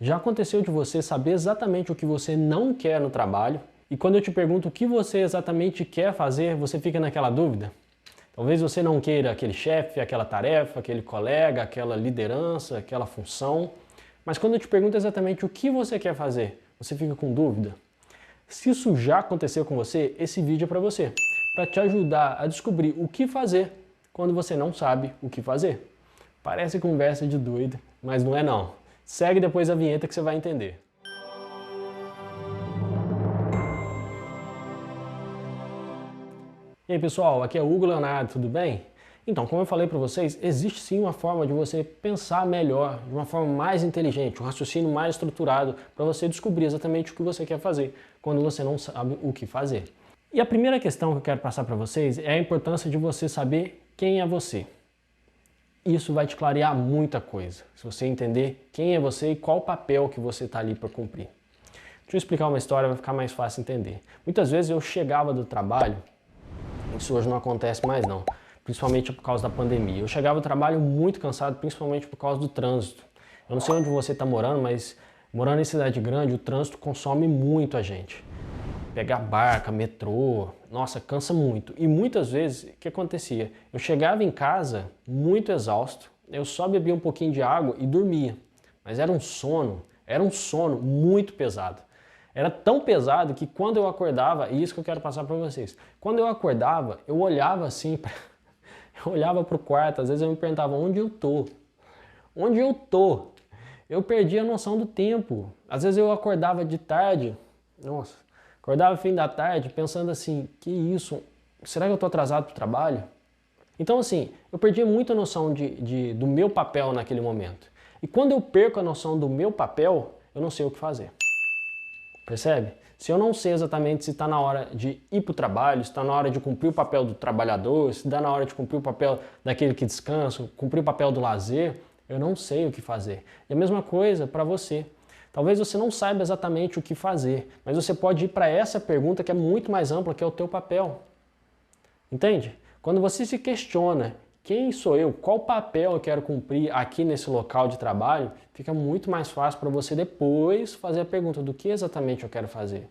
Já aconteceu de você saber exatamente o que você não quer no trabalho? E quando eu te pergunto o que você exatamente quer fazer, você fica naquela dúvida? Talvez você não queira aquele chefe, aquela tarefa, aquele colega, aquela liderança, aquela função. Mas quando eu te pergunto exatamente o que você quer fazer, você fica com dúvida? Se isso já aconteceu com você, esse vídeo é para você, para te ajudar a descobrir o que fazer quando você não sabe o que fazer. Parece conversa de doido, mas não é não. Segue depois a vinheta que você vai entender. E aí pessoal, aqui é o Hugo Leonardo, tudo bem? Então, como eu falei para vocês, existe sim uma forma de você pensar melhor, de uma forma mais inteligente, um raciocínio mais estruturado, para você descobrir exatamente o que você quer fazer, quando você não sabe o que fazer. E a primeira questão que eu quero passar para vocês é a importância de você saber quem é você. Isso vai te clarear muita coisa, se você entender quem é você e qual papel que você está ali para cumprir. Deixa eu explicar uma história, vai ficar mais fácil entender. Muitas vezes eu chegava do trabalho, isso hoje não acontece mais não, principalmente por causa da pandemia. Eu chegava do trabalho muito cansado, principalmente por causa do trânsito. Eu não sei onde você está morando, mas morando em cidade grande, o trânsito consome muito a gente. Pegar barca, metrô, nossa, cansa muito. E muitas vezes, o que acontecia? Eu chegava em casa muito exausto, eu só bebia um pouquinho de água e dormia. Mas era um sono muito pesado. Era tão pesado que quando eu acordava, e isso que eu quero passar para vocês, quando eu acordava, eu olhava assim, eu olhava para o quarto, às vezes eu me perguntava, onde eu tô? Onde eu tô? Eu perdi a noção do tempo. Às vezes eu acordava de tarde, nossa, acordava no fim da tarde pensando assim, que isso? Será que eu tô atrasado para o trabalho? Então assim, eu perdi muito a noção do meu papel naquele momento. E quando eu perco a noção do meu papel, eu não sei o que fazer. Percebe? Se eu não sei exatamente se está na hora de ir para o trabalho, se está na hora de cumprir o papel do trabalhador, se está na hora de cumprir o papel daquele que descansa, cumprir o papel do lazer, eu não sei o que fazer. E a mesma coisa para você. Talvez você não saiba exatamente o que fazer, mas você pode ir para essa pergunta que é muito mais ampla, que é o teu papel. Entende? Quando você se questiona quem sou eu, qual papel eu quero cumprir aqui nesse local de trabalho, fica muito mais fácil para você depois fazer a pergunta do que exatamente eu quero fazer.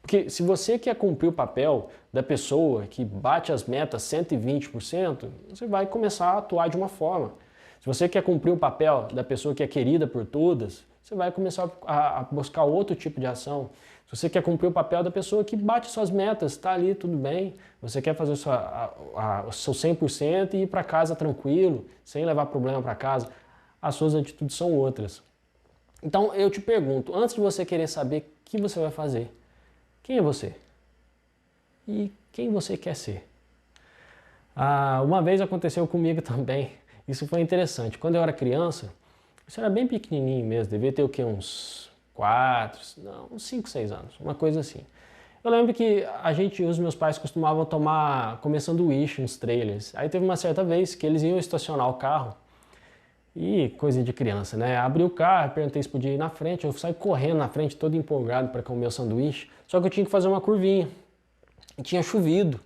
Porque se você quer cumprir o papel da pessoa que bate as metas 120%, você vai começar a atuar de uma forma. Se você quer cumprir o papel da pessoa que é querida por todas, você vai começar a buscar outro tipo de ação. Se você quer cumprir o papel da pessoa que bate suas metas, está ali, tudo bem. Você quer fazer o seu 100% e ir para casa tranquilo, sem levar problema para casa, as suas atitudes são outras. Então eu te pergunto, antes de você querer saber o que você vai fazer, quem é você? E quem você quer ser? Uma vez aconteceu comigo também, isso foi interessante. Quando eu era criança, isso era bem pequenininho mesmo, devia ter o quê? Uns 5, 6 anos, uma coisa assim. Eu lembro que os meus pais costumavam comer sanduíche nos trailers. Aí teve uma certa vez que eles iam estacionar o carro e coisa de criança, né? Abri o carro, perguntei se podia ir na frente, eu saí correndo na frente, todo empolgado para comer o sanduíche, só que eu tinha que fazer uma curvinha. E tinha chovido.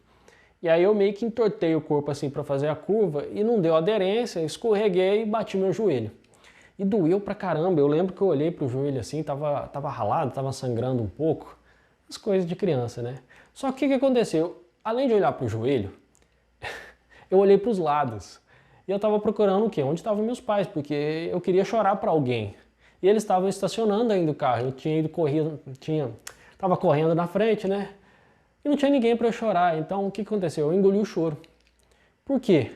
E aí eu meio que entortei o corpo assim para fazer a curva e não deu aderência, escorreguei e bati meu joelho. E doeu pra caramba, eu lembro que eu olhei pro joelho assim, tava ralado, tava sangrando um pouco. As coisas de criança, né? Só que o que aconteceu? Além de olhar pro joelho, eu olhei pros lados. E eu tava procurando o quê? Onde estavam meus pais, porque eu queria chorar pra alguém. E eles estavam estacionando ainda o carro, eu tinha ido tava correndo na frente, né? E não tinha ninguém pra eu chorar, então o que aconteceu? Eu engoli o choro. Por quê?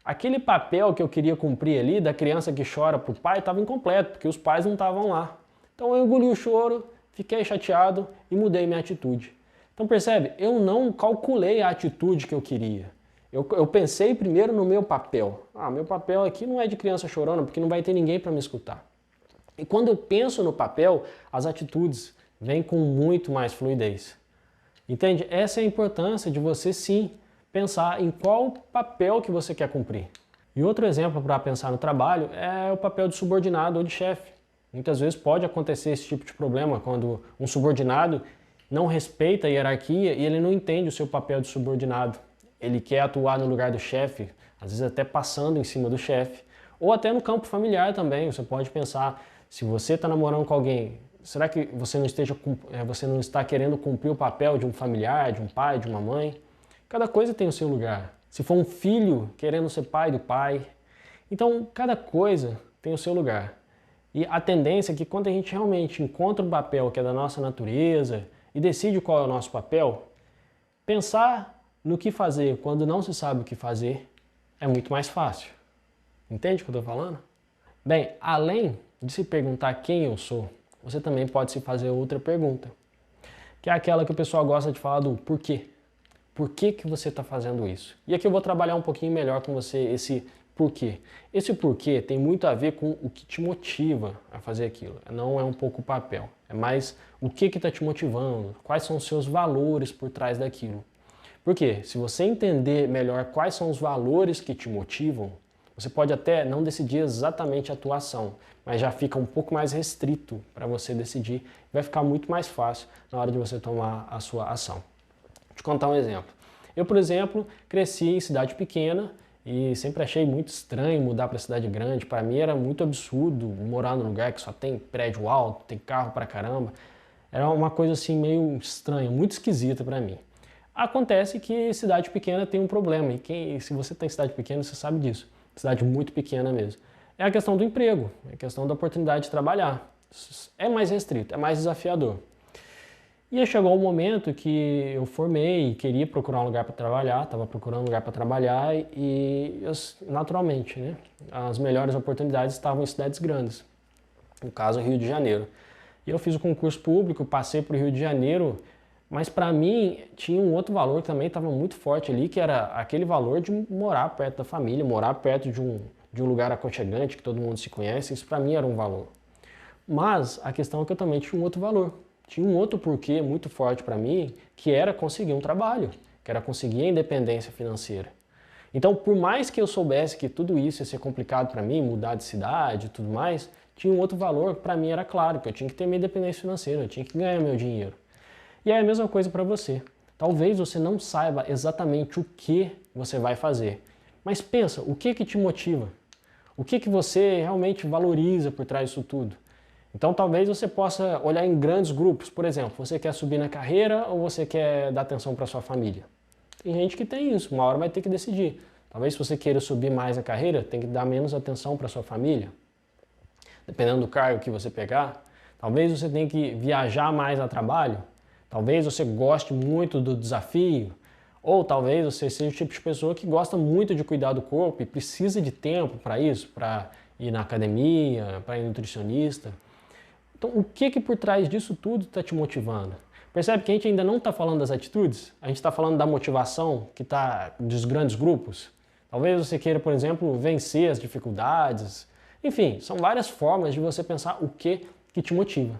Aquele papel que eu queria cumprir ali, da criança que chora pro pai, estava incompleto, porque os pais não estavam lá. Então eu engoli o choro, fiquei chateado e mudei minha atitude. Então percebe, eu não calculei a atitude que eu queria. Eu pensei primeiro no meu papel. Meu papel aqui não é de criança chorando, porque não vai ter ninguém para me escutar. E quando eu penso no papel, as atitudes vêm com muito mais fluidez. Entende? Essa é a importância de você sim pensar em qual papel que você quer cumprir. E outro exemplo para pensar no trabalho é o papel de subordinado ou de chefe. Muitas vezes pode acontecer esse tipo de problema quando um subordinado não respeita a hierarquia e ele não entende o seu papel de subordinado. Ele quer atuar no lugar do chefe, às vezes até passando em cima do chefe. Ou até no campo familiar também, você pode pensar, Se você está namorando com alguém, será que você não está querendo cumprir o papel de um familiar, de um pai, de uma mãe? Cada coisa tem o seu lugar. Se for um filho querendo ser pai do pai, então cada coisa tem o seu lugar. E a tendência é que quando a gente realmente encontra um papel que é da nossa natureza e decide qual é o nosso papel, pensar no que fazer quando não se sabe o que fazer é muito mais fácil. Entende o que eu estou falando? Bem, além de se perguntar quem eu sou, você também pode se fazer outra pergunta, que é aquela que o pessoal gosta de falar do porquê. Por que que você está fazendo isso? E aqui eu vou trabalhar um pouquinho melhor com você esse porquê. Esse porquê tem muito a ver com o que te motiva a fazer aquilo. Não é um pouco o papel, é mais o que está te motivando, quais são os seus valores por trás daquilo. Porque se você entender melhor quais são os valores que te motivam, você pode até não decidir exatamente a tua ação, mas já fica um pouco mais restrito para você decidir. Vai ficar muito mais fácil na hora de você tomar a sua ação. Vou te contar um exemplo. Eu, por exemplo, cresci em cidade pequena e sempre achei muito estranho mudar para cidade grande. Para mim era muito absurdo morar num lugar que só tem prédio alto, tem carro pra caramba. Era uma coisa assim meio estranha, muito esquisita para mim. Acontece que cidade pequena tem um problema, e se você está em cidade pequena, você sabe disso. Cidade muito pequena mesmo. É a questão do emprego, é a questão da oportunidade de trabalhar. É mais restrito, é mais desafiador. E aí chegou um momento que eu formei e queria procurar um lugar para trabalhar, estava procurando um lugar para trabalhar e naturalmente, né, as melhores oportunidades estavam em cidades grandes, no caso Rio de Janeiro. E eu fiz o concurso público, passei para o Rio de Janeiro, mas para mim tinha um outro valor que também estava muito forte ali, que era aquele valor de morar perto da família, morar perto de um lugar aconchegante, que todo mundo se conhece, isso para mim era um valor. Mas a questão é que eu também tinha um outro valor, tinha um outro porquê muito forte para mim, que era conseguir um trabalho, que era conseguir a independência financeira. Então, por mais que eu soubesse que tudo isso ia ser complicado para mim, mudar de cidade e tudo mais, tinha um outro valor que para mim era claro, que eu tinha que ter minha independência financeira, eu tinha que ganhar meu dinheiro. E é a mesma coisa para você. Talvez você não saiba exatamente o que você vai fazer, mas pensa, o que te motiva? O que você realmente valoriza por trás disso tudo? Então talvez você possa olhar em grandes grupos, por exemplo, você quer subir na carreira ou você quer dar atenção para sua família? Tem gente que tem isso, uma hora vai ter que decidir. Talvez se você queira subir mais na carreira, tem que dar menos atenção para sua família, dependendo do cargo que você pegar. Talvez você tenha que viajar mais a trabalho. Talvez você goste muito do desafio, ou talvez você seja o tipo de pessoa que gosta muito de cuidar do corpo e precisa de tempo para isso, para ir na academia, para ir no nutricionista. Então, o que por trás disso tudo está te motivando? Percebe que a gente ainda não está falando das atitudes? A gente está falando da motivação que está dos grandes grupos? Talvez você queira, por exemplo, vencer as dificuldades. Enfim, são várias formas de você pensar o que te motiva.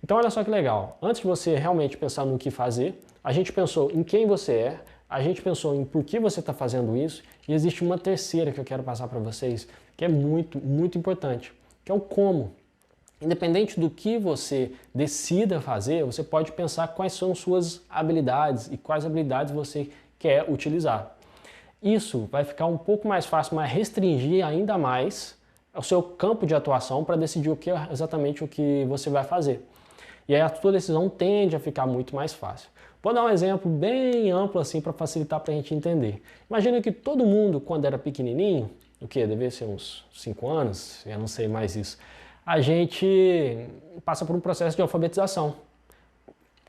Então olha só que legal, antes de você realmente pensar no que fazer, a gente pensou em quem você é, a gente pensou em por que você está fazendo isso, e existe uma terceira que eu quero passar para vocês, que é muito, muito importante, que é o como. Independente do que você decida fazer, você pode pensar quais são suas habilidades e quais habilidades você quer utilizar. Isso vai ficar um pouco mais fácil, mas restringir ainda mais o seu campo de atuação para decidir exatamente o que você vai fazer. E aí a sua decisão tende a ficar muito mais fácil. Vou dar um exemplo bem amplo assim para facilitar para a gente entender. Imagina que todo mundo, quando era pequenininho, o que? Devia ser uns 5 anos, eu não sei mais isso, a gente passa por um processo de alfabetização.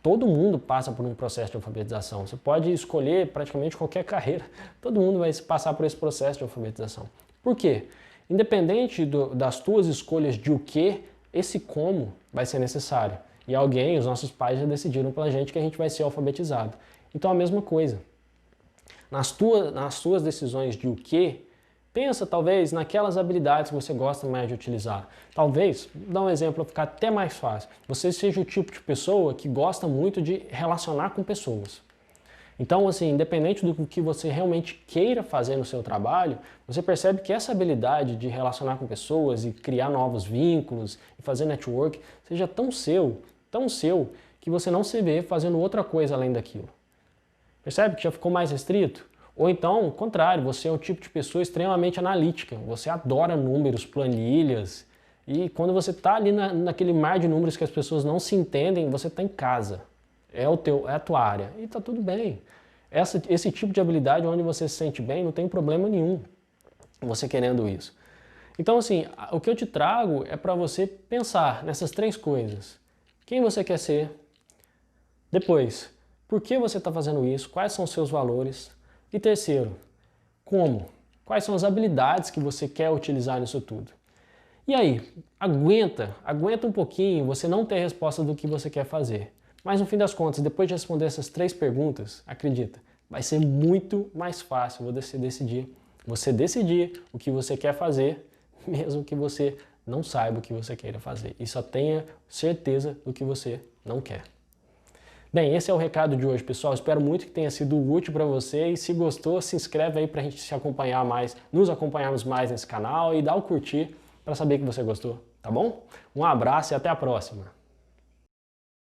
Todo mundo passa por um processo de alfabetização. Você pode escolher praticamente qualquer carreira. Todo mundo vai passar por esse processo de alfabetização. Por quê? Independente das tuas escolhas de o que, esse como vai ser necessário. E alguém, os nossos pais já decidiram pela gente que a gente vai ser alfabetizado. Então a mesma coisa. Nas tuas decisões de o que, pensa talvez naquelas habilidades que você gosta mais de utilizar. Talvez, vou dar um exemplo para ficar até mais fácil, você seja o tipo de pessoa que gosta muito de relacionar com pessoas. Então, assim, independente do que você realmente queira fazer no seu trabalho, você percebe que essa habilidade de relacionar com pessoas e criar novos vínculos e fazer network seja tão seu, que você não se vê fazendo outra coisa além daquilo. Percebe que já ficou mais restrito? Ou então, ao contrário, você é um tipo de pessoa extremamente analítica, você adora números, planilhas, E quando você está ali naquele mar de números que as pessoas não se entendem, você está em casa. É a tua área. E está tudo bem. Esse tipo de habilidade onde você se sente bem, não tem problema nenhum você querendo isso. Então, assim, o que eu te trago é para você pensar nessas 3 coisas. Quem você quer ser? Depois, por que você está fazendo isso? Quais são os seus valores? E terceiro, como? Quais são as habilidades que você quer utilizar nisso tudo? E aí, aguenta um pouquinho você não ter a resposta do que você quer fazer. Mas no fim das contas, depois de responder essas 3 perguntas, acredita, vai ser muito mais fácil você decidir o que você quer fazer, mesmo que você não saiba o que você queira fazer. E só tenha certeza do que você não quer. Bem, esse é o recado de hoje, pessoal. Espero muito que tenha sido útil para você. E se gostou, se inscreve aí para a gente se acompanhar mais, nos acompanharmos mais nesse canal e dá o curtir para saber que você gostou, tá bom? Um abraço e até a próxima!